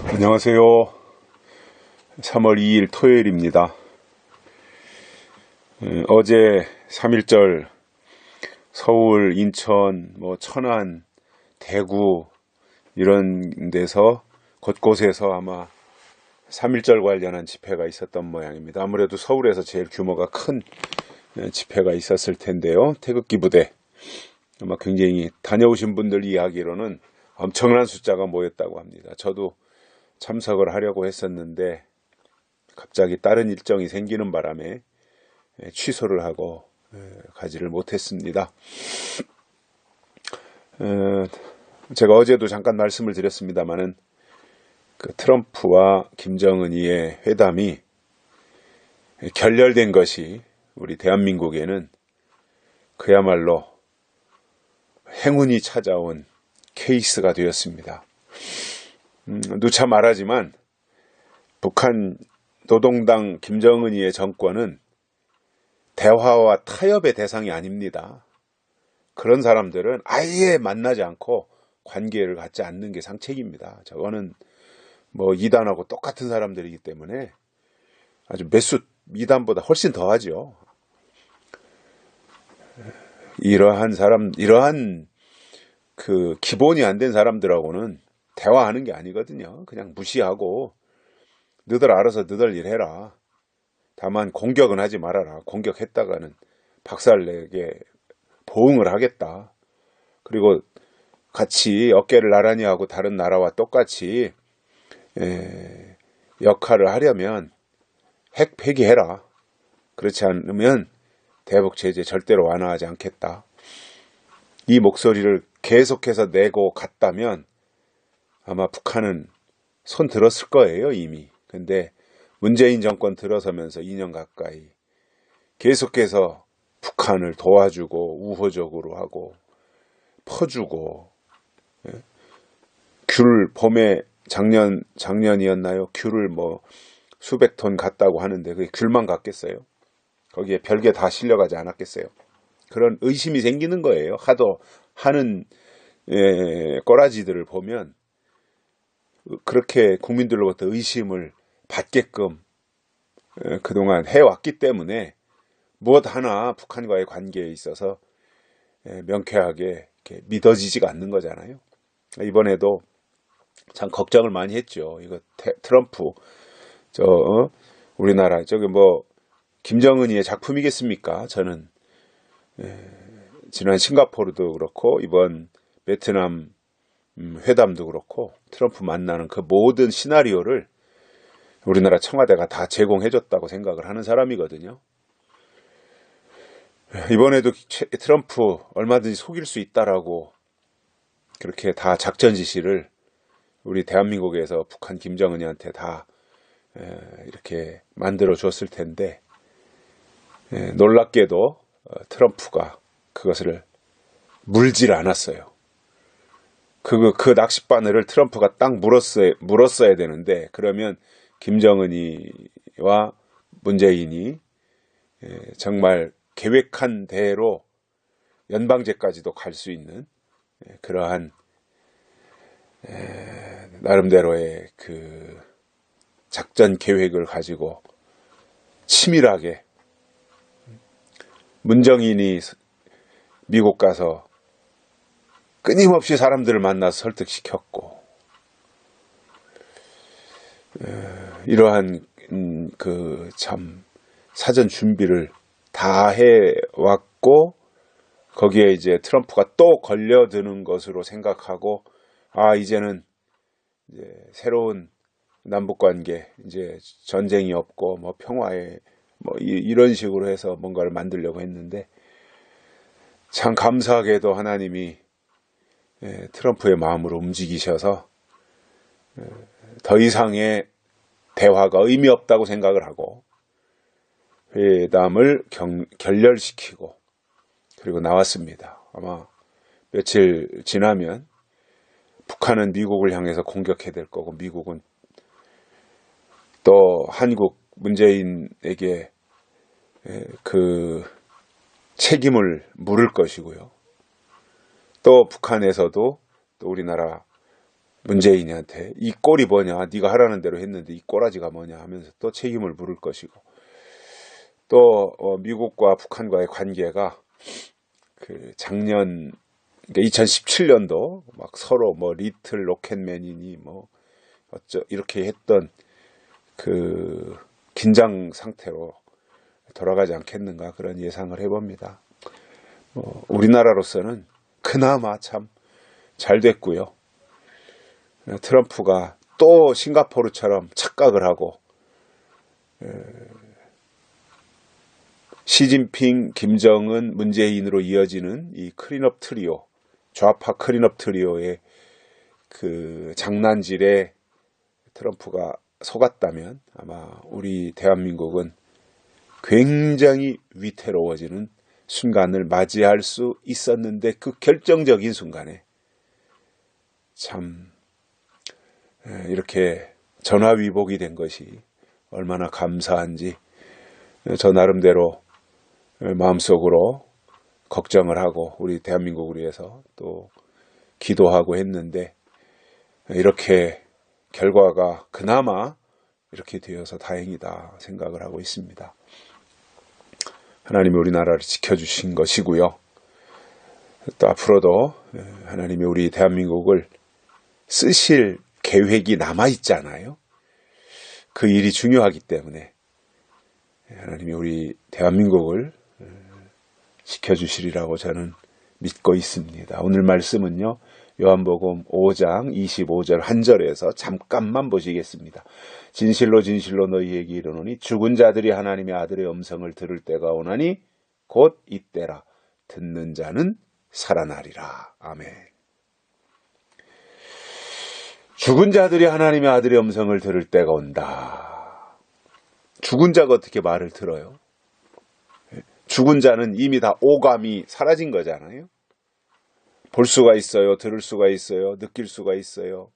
안녕하세요. 3월 2일 토요일입니다. 어제 3.1절 서울, 인천, 천안, 대구 이런 데서 곳곳에서 아마 3.1절 관련한 집회가 있었던 모양입니다. 아무래도 서울에서 제일 규모가 큰 집회가 있었을 텐데요. 태극기 부대 아마 굉장히 다녀오신 분들 이야기로는 엄청난 숫자가 모였다고 합니다. 저도 참석을 하려고 했었는데 갑자기 다른 일정이 생기는 바람에 취소를 하고 가지를 못했습니다. 제가 어제도 잠깐 말씀을 드렸습니다마는 그 트럼프와 김정은이의 회담이 결렬된 것이 우리 대한민국에는 그야말로 행운이 찾아온 케이스가 되었습니다. 누차 말하지만 북한 노동당 김정은이의 정권은 대화와 타협의 대상이 아닙니다. 그런 사람들은 아예 만나지 않고 관계를 갖지 않는 게 상책입니다. 저거는 이단하고 똑같은 사람들이기 때문에 아주 몇수 이단보다 훨씬 더하죠. 이러한 그 기본이 안 된 사람들하고는 대화하는 게 아니거든요. 그냥 무시하고 너들 알아서 너들 일해라. 다만 공격은 하지 말아라. 공격했다가는 박살내게 보응을 하겠다. 그리고 같이 어깨를 나란히 하고 다른 나라와 똑같이 역할을 하려면 핵 폐기해라. 그렇지 않으면 대북 제재 절대로 완화하지 않겠다. 이 목소리를 계속해서 내고 갔다면 아마 북한은 손 들었을 거예요, 이미. 근데 문재인 정권 들어서면서 2년 가까이 계속해서 북한을 도와주고 우호적으로 하고 퍼주고, 귤 봄에 작년이었나요? 귤을 수백 톤 갔다고 하는데 그게 귤만 갔겠어요? 거기에 별게 다 실려가지 않았겠어요? 그런 의심이 생기는 거예요. 하도 하는 꼬라지들을 보면 그렇게 국민들로부터 의심을 받게끔 그동안 해왔기 때문에 무엇 하나 북한과의 관계에 있어서 명쾌하게 이렇게 믿어지지가 않는 거잖아요. 이번에도 참 걱정을 많이 했죠. 이거 트럼프 우리나라 김정은이의 작품이겠습니까? 저는 지난 싱가포르도 그렇고 이번 베트남 회담도 그렇고 트럼프 만나는 그 모든 시나리오를 우리나라 청와대가 다 제공해줬다고 생각을 하는 사람이거든요. 이번에도 트럼프 얼마든지 속일 수 있다라고 그렇게 다 작전 지시를 우리 대한민국에서 북한 김정은이한테 다 이렇게 만들어 줬을 텐데 놀랍게도 트럼프가 그것을 물질 않았어요. 그 낚싯바늘을 트럼프가 딱 물었어야 되는데 그러면 김정은이와 문재인이 정말 계획한 대로 연방제까지도 갈 수 있는 그러한 나름대로의 그 작전 계획을 가지고 치밀하게 문정인이 미국 가서 끊임없이 사람들을 만나서 설득시켰고 이러한 그 참 사전 준비를 다 해왔고 거기에 이제 트럼프가 또 걸려드는 것으로 생각하고 이제는 이제 새로운 남북관계 이제 전쟁이 없고 평화에 이런 식으로 해서 뭔가를 만들려고 했는데 참 감사하게도 하나님이 트럼프의 마음으로 움직이셔서 더 이상의 대화가 의미 없다고 생각을 하고 회담을 결렬시키고 그리고 나왔습니다. 아마 며칠 지나면 북한은 미국을 향해서 공격해야 될 거고 미국은 또 한국 문재인에게 그 책임을 물을 것이고요. 또 북한에서도 또 우리나라 문재인한테 이 꼴이 뭐냐, 네가 하라는 대로 했는데 이 꼬라지가 뭐냐 하면서 또 책임을 물을 것이고, 또 미국과 북한과의 관계가 그 작년, 그러니까 2017년도 막 서로 뭐 리틀 로켓맨이니 뭐 어쩌 이렇게 했던 그 긴장 상태로 돌아가지 않겠는가, 그런 예상을 해봅니다. 우리나라로서는 그나마 참 잘 됐고요. 트럼프가 또 싱가포르처럼 착각을 하고 시진핑, 김정은, 문재인으로 이어지는 이 클린업 트리오, 좌파 클린업 트리오의 그 장난질에 트럼프가 속았다면 아마 우리 대한민국은 굉장히 위태로워지는 순간을 맞이할 수 있었는데, 그 결정적인 순간에 참 이렇게 전화위복이 된 것이 얼마나 감사한지 저 나름대로 마음속으로 걱정을 하고 우리 대한민국을 위해서 또 기도하고 했는데, 이렇게 결과가 그나마 이렇게 되어서 다행이다 생각을 하고 있습니다. 하나님이 우리나라를 지켜주신 것이고요. 또 앞으로도 하나님이 우리 대한민국을 쓰실 계획이 남아있잖아요. 그 일이 중요하기 때문에 하나님이 우리 대한민국을 지켜주시리라고 저는 믿고 있습니다. 오늘 말씀은요, 요한복음 5장 25절 한 절에서 잠깐만 보시겠습니다. 진실로 진실로 너희에게 이르노니 죽은 자들이 하나님의 아들의 음성을 들을 때가 오나니 곧 이때라. 듣는 자는 살아나리라. 아멘. 죽은 자들이 하나님의 아들의 음성을 들을 때가 온다. 죽은 자가 어떻게 말을 들어요? 죽은 자는 이미 다 오감이 사라진 거잖아요. 볼 수가 있어요. 들을 수가 있어요. 느낄 수가 있어요.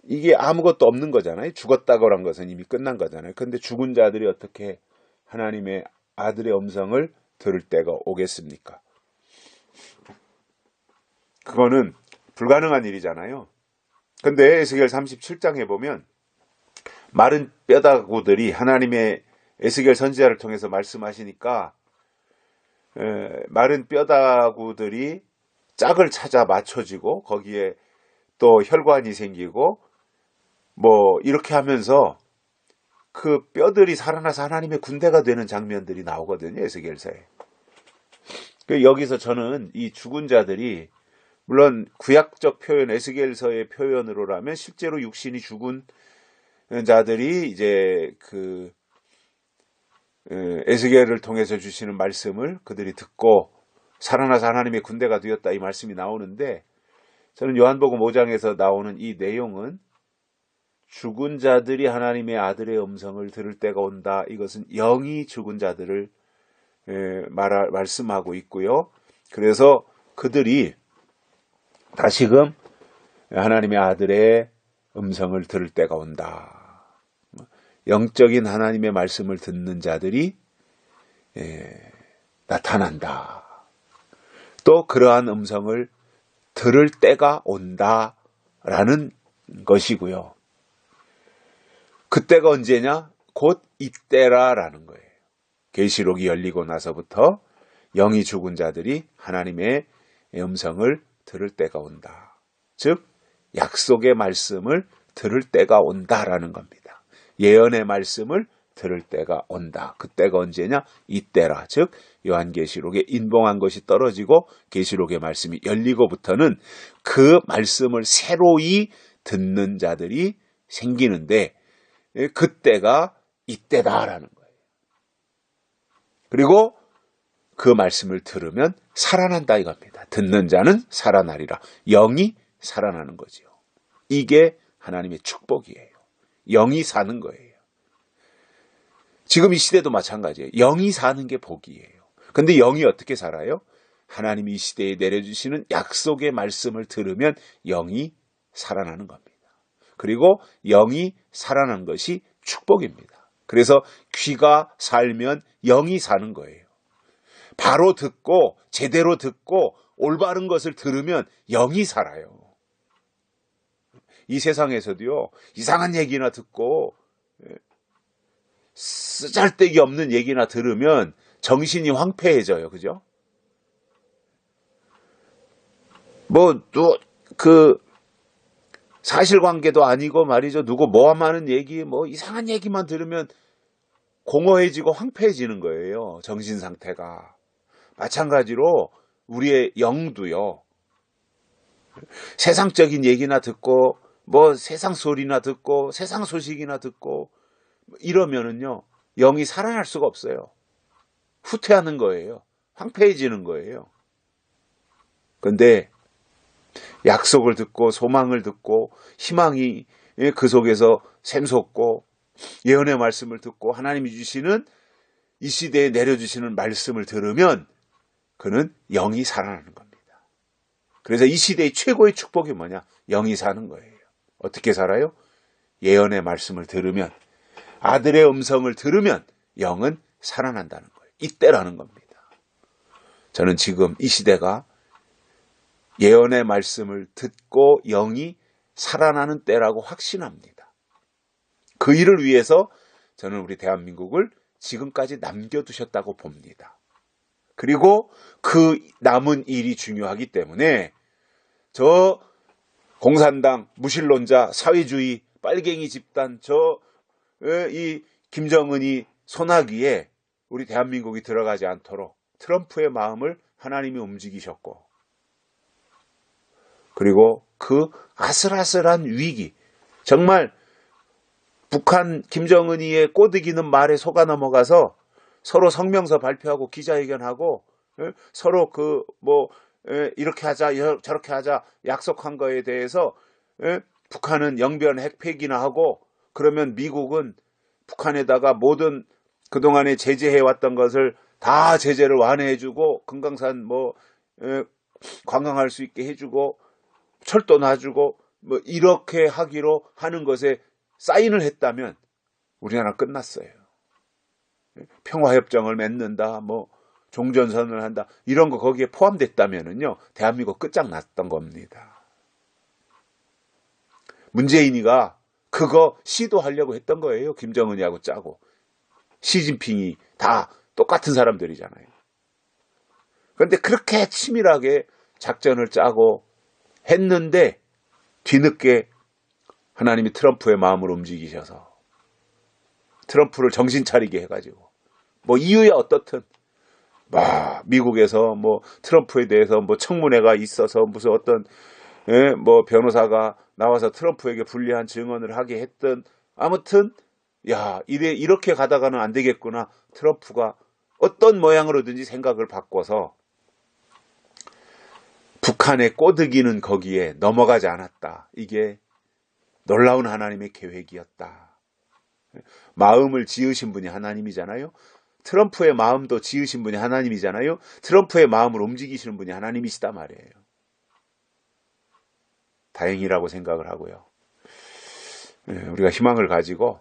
이게 아무것도 없는 거잖아요. 죽었다고 한 것은 이미 끝난 거잖아요. 그런데 죽은 자들이 어떻게 하나님의 아들의 음성을 들을 때가 오겠습니까? 그거는 불가능한 일이잖아요. 근데 에스겔 37장에 보면 마른 뼈다구들이 하나님의 에스겔 선지자를 통해서 말씀하시니까 마른 뼈다구들이 짝을 찾아 맞춰지고 거기에 또 혈관이 생기고 뭐 이렇게 하면서 그 뼈들이 살아나서 하나님의 군대가 되는 장면들이 나오거든요. 에스겔서에. 여기서 저는 이 죽은 자들이, 물론 구약적 표현 에스겔서의 표현으로라면 실제로 육신이 죽은 자들이 이제 그 에스겔을 통해서 주시는 말씀을 그들이 듣고 살아나서 하나님의 군대가 되었다, 이 말씀이 나오는데, 저는 요한복음 5장에서 나오는 이 내용은 죽은 자들이 하나님의 아들의 음성을 들을 때가 온다, 이것은 영이 죽은 자들을 말씀하고 있고요. 그래서 그들이 다시금 하나님의 아들의 음성을 들을 때가 온다. 영적인 하나님의 말씀을 듣는 자들이 나타난다. 또 그러한 음성을 들을 때가 온다라는 것이고요. 그때가 언제냐? 곧 이때라라는 거예요. 계시록이 열리고 나서부터 영이 죽은 자들이 하나님의 음성을 들을 때가 온다. 즉 약속의 말씀을 들을 때가 온다라는 겁니다. 예언의 말씀을 들을 때가 온다. 그때가 언제냐? 이때라. 즉 요한계시록에 인봉한 것이 떨어지고 계시록의 말씀이 열리고부터는 그 말씀을 새로이 듣는 자들이 생기는데, 그때가 이때다라는 거예요. 그리고 그 말씀을 들으면 살아난다 이겁니다. 듣는 자는 살아나리라. 영이 살아나는 거죠. 이게 하나님의 축복이에요. 영이 사는 거예요. 지금 이 시대도 마찬가지예요. 영이 사는 게 복이에요. 근데 영이 어떻게 살아요? 하나님이 이 시대에 내려주시는 약속의 말씀을 들으면 영이 살아나는 겁니다. 그리고 영이 살아난 것이 축복입니다. 그래서 귀가 살면 영이 사는 거예요. 바로 듣고 제대로 듣고 올바른 것을 들으면 영이 살아요. 이 세상에서도요, 이상한 얘기나 듣고 쓰잘데기 없는 얘기나 들으면 정신이 황폐해져요. 그죠? 뭐 또 그 사실관계도 아니고 말이죠. 누구 모함하는 얘기, 뭐 이상한 얘기만 들으면 공허해지고 황폐해지는 거예요. 정신 상태가. 마찬가지로 우리의 영도요. 세상적인 얘기나 듣고 뭐 세상 소리나 듣고 세상 소식이나 듣고 이러면은요. 영이 살아날 수가 없어요. 후퇴하는 거예요. 황폐해지는 거예요. 근데 약속을 듣고 소망을 듣고 희망이 그 속에서 샘솟고 예언의 말씀을 듣고 하나님이 주시는 이 시대에 내려주시는 말씀을 들으면 그는 영이 살아나는 겁니다. 그래서 이 시대의 최고의 축복이 뭐냐? 영이 사는 거예요. 어떻게 살아요? 예언의 말씀을 들으면, 아들의 음성을 들으면 영은 살아난다는 거예요. 이때라는 겁니다. 저는 지금 이 시대가 예언의 말씀을 듣고 영이 살아나는 때라고 확신합니다. 그 일을 위해서 저는 우리 대한민국을 지금까지 남겨두셨다고 봅니다. 그리고 그 남은 일이 중요하기 때문에 저 공산당, 무신론자, 사회주의, 빨갱이 집단, 이 김정은이 소나기에 우리 대한민국이 들어가지 않도록 트럼프의 마음을 하나님이 움직이셨고, 그리고 그 아슬아슬한 위기, 정말 북한 김정은이의 꼬드기는 말에 속아 넘어가서 서로 성명서 발표하고 기자회견하고 서로 이렇게 하자 저렇게 하자 약속한 거에 대해서 북한은 영변 핵폐기나 하고, 그러면 미국은 북한에다가 모든 그동안에 제재해왔던 것을 다 제재를 완화해주고 금강산 관광할 수 있게 해주고 철도 놔주고 이렇게 하기로 하는 것에 사인을 했다면 우리나라 끝났어요. 평화협정을 맺는다, 종전선언을 한다, 이런 거 거기에 포함됐다면은요, 대한민국 끝장났던 겁니다. 문재인이가 그거 시도하려고 했던 거예요. 김정은이하고 짜고. 시진핑이 다 똑같은 사람들이잖아요. 그런데 그렇게 치밀하게 작전을 짜고 했는데 뒤늦게 하나님이 트럼프의 마음을 움직이셔서 트럼프를 정신 차리게 해가지고 이유야 어떻든 미국에서 트럼프에 대해서 청문회가 있어서 무슨 어떤 변호사가 나와서 트럼프에게 불리한 증언을 하게 했던, 아무튼 이렇게 가다가는 안 되겠구나. 트럼프가 어떤 모양으로든지 생각을 바꿔서 북한의 꼬드기는 거기에 넘어가지 않았다. 이게 놀라운 하나님의 계획이었다. 마음을 지으신 분이 하나님이잖아요. 트럼프의 마음도 지으신 분이 하나님이잖아요. 트럼프의 마음을 움직이시는 분이 하나님이시다 말이에요. 다행이라고 생각을 하고요. 우리가 희망을 가지고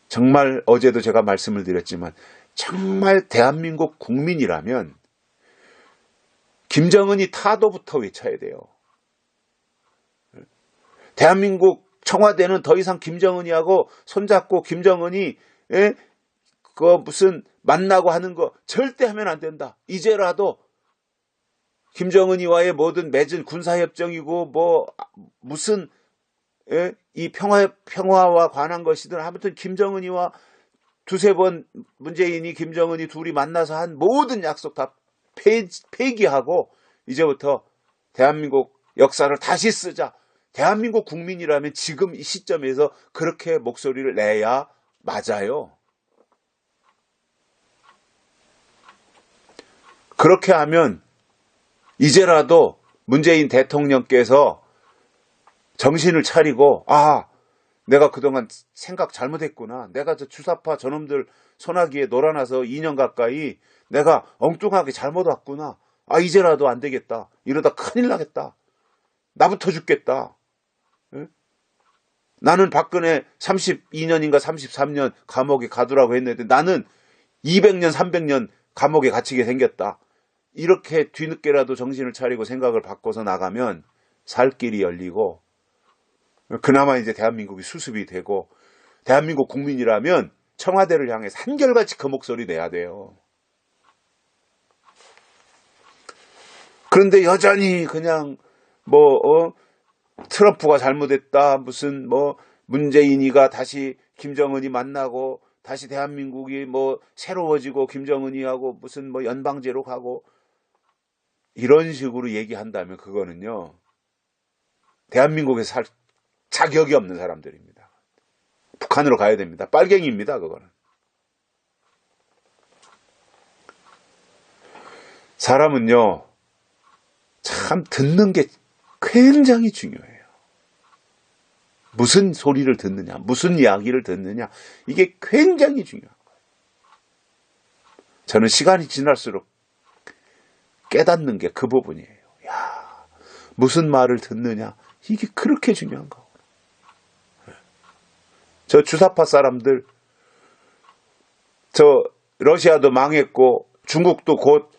정말 어제도 제가 말씀을 드렸지만 정말 대한민국 국민이라면 김정은이 타도부터 외쳐야 돼요. 대한민국 청와대는 더 이상 김정은이하고 손잡고 김정은이 무슨 만나고 하는 거 절대 하면 안 된다. 이제라도 김정은이와의 모든 맺은 군사협정이고 무슨 이 평화와 관한 것이든 아무튼 김정은이와 두세 번 문재인이 김정은이 둘이 만나서 한 모든 약속 다 폐기하고 이제부터 대한민국 역사를 다시 쓰자. 대한민국 국민이라면 지금 이 시점에서 그렇게 목소리를 내야 맞아요. 그렇게 하면 이제라도 문재인 대통령께서 정신을 차리고 내가 그동안 생각 잘못했구나. 내가 저 주사파 저놈들 소나기에 놀아나서 2년 가까이 내가 엉뚱하게 잘못 왔구나. 이제라도 안 되겠다. 이러다 큰일 나겠다. 나부터 죽겠다. 나는 박근혜 32년인가 33년 감옥에 가두라고 했는데 나는 200년 300년 감옥에 갇히게 생겼다. 이렇게 뒤늦게라도 정신을 차리고 생각을 바꿔서 나가면 살 길이 열리고 그나마 이제 대한민국이 수습이 되고, 대한민국 국민이라면 청와대를 향해서 한결같이 그 목소리 내야 돼요. 그런데 여전히 그냥 트럼프가 잘못했다, 무슨 문재인이가 다시 김정은이 만나고 다시 대한민국이 새로워지고 김정은이하고 무슨 연방제로 가고 이런 식으로 얘기한다면 그거는요, 대한민국에 살 자격이 없는 사람들입니다. 북한으로 가야 됩니다. 빨갱이입니다, 그거는. 사람은요, 참 듣는 게 굉장히 중요해요. 무슨 소리를 듣느냐, 무슨 이야기를 듣느냐, 이게 굉장히 중요한 거예요. 저는 시간이 지날수록 깨닫는 게 그 부분이에요. 야, 무슨 말을 듣느냐, 이게 그렇게 중요한 거고. 저 주사파 사람들, 저 러시아도 망했고 중국도 곧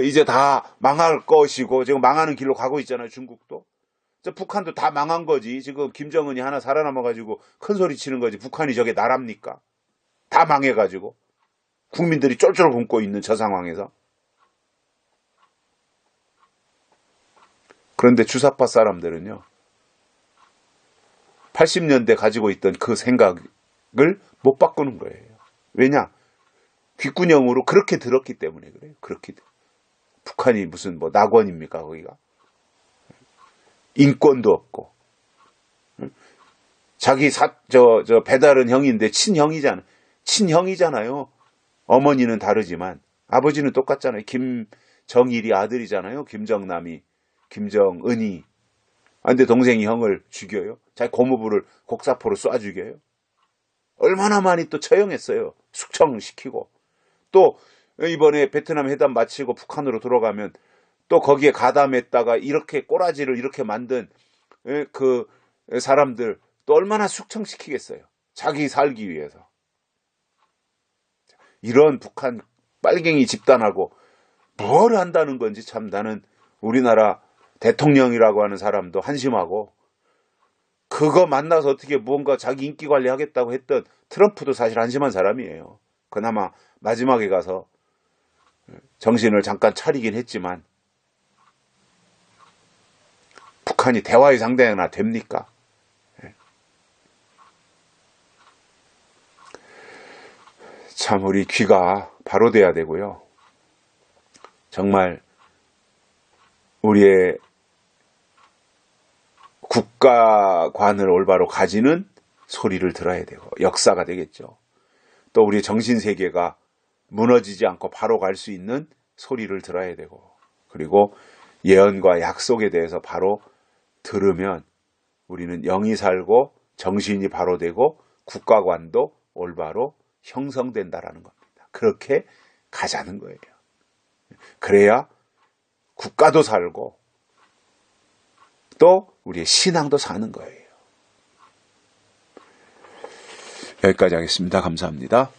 이제 다 망할 것이고 지금 망하는 길로 가고 있잖아요. 중국도. 저 북한도 다 망한 거지. 지금 김정은이 하나 살아남아가지고 큰 소리 치는 거지. 북한이 저게 나랍니까? 다 망해가지고 국민들이 쫄쫄 굶고 있는 저 상황에서. 그런데 주사파 사람들은요, 80년대 가지고 있던 그 생각을 못 바꾸는 거예요. 왜냐? 귓구녕으로 그렇게 들었기 때문에 그래요. 그렇게. 북한이 무슨 낙원입니까, 거기가? 인권도 없고. 자기 배달은 형인데 친형이잖아요. 어머니는 다르지만 아버지는 똑같잖아요. 김정일이 아들이잖아요. 김정남이, 김정은이. 근데 동생이 형을 죽여요. 자기 고모부를 곡사포로 쏴 죽여요. 얼마나 많이 또 처형했어요. 숙청시키고. 또 이번에 베트남 회담 마치고 북한으로 들어가면 또 거기에 가담했다가 이렇게 꼬라지를 이렇게 만든 그 사람들 또 얼마나 숙청시키겠어요. 자기 살기 위해서. 이런 북한 빨갱이 집단하고 뭘 한다는 건지 참 나는 우리나라 대통령이라고 하는 사람도 한심하고, 그거 만나서 어떻게 무언가 자기 인기 관리하겠다고 했던 트럼프도 사실 한심한 사람이에요. 그나마 마지막에 가서 정신을 잠깐 차리긴 했지만 북한이 대화의 상대나 됩니까? 참 우리 귀가 바로 돼야 되고요. 정말 우리의 국가관을 올바로 가지는 소리를 들어야 되고 역사가 되겠죠. 또 우리의 정신세계가 무너지지 않고 바로 갈 수 있는 소리를 들어야 되고, 그리고 예언과 약속에 대해서 바로 들으면 우리는 영이 살고 정신이 바로 되고 국가관도 올바로 형성된다라는 겁니다. 그렇게 가자는 거예요. 그래야 국가도 살고 또 우리의 신앙도 사는 거예요. 여기까지 하겠습니다. 감사합니다.